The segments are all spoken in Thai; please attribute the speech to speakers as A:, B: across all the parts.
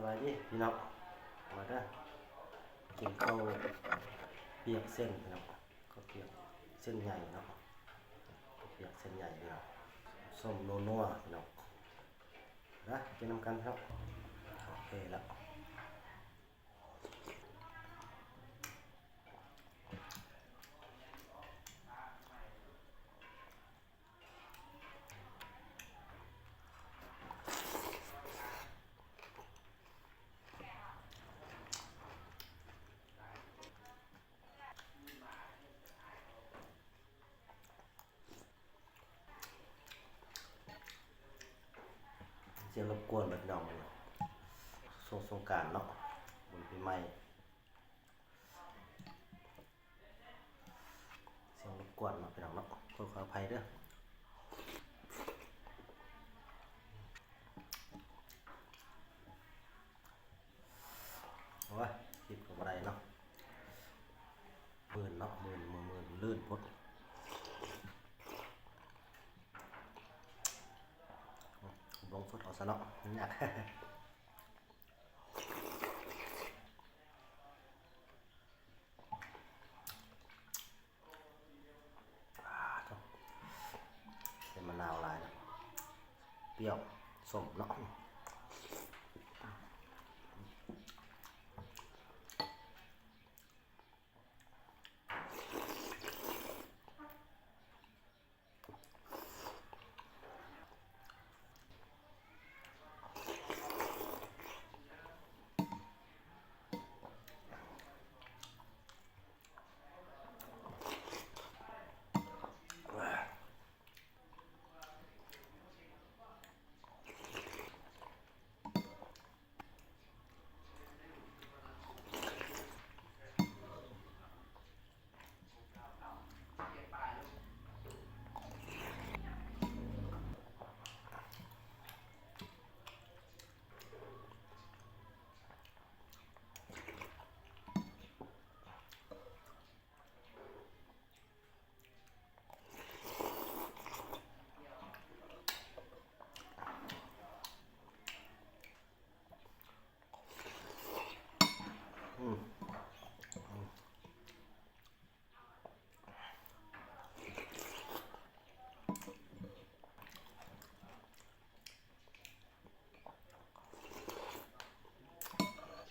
A: บายดีพี่น้องมาเด้อกินข้าวเปียกเส้นพี่น้องข้าวเปียกเส้นใหญ่เนาะข้าวเปียกเส้นใหญ่พี่น้องส้มนัวๆพี่น้องนะกินน้ำกันครับโอเคแล้วเสียงรบกวนแบบน้องเนาะสงกรานต์เนาะบนปีใหม่เสียงรบกวนเนาะพี่น้องเนาะขออภัยเด้อโอ้ยคิดกับอะไรเนาะมื่นเนาะมื่นลื่นพดลงฟุตเอาซะเนาะนี่ยากเป็นมะนาวลายนะเปรี้ยวส้มเนาะ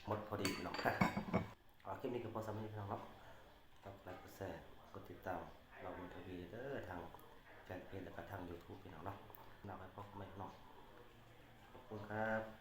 A: หมดพอดีพี่น้องคลิปนี้ก็พอสำหรับพี่น้องเนาะฝากไลค์กดแชร์กดติดตามเราบนทีวีเด้อทางแฟนเพจและก็ทาง YouTube พี่น้องเนาะน่าไปพบกันใหม่พี่น้องขอบคุณครับ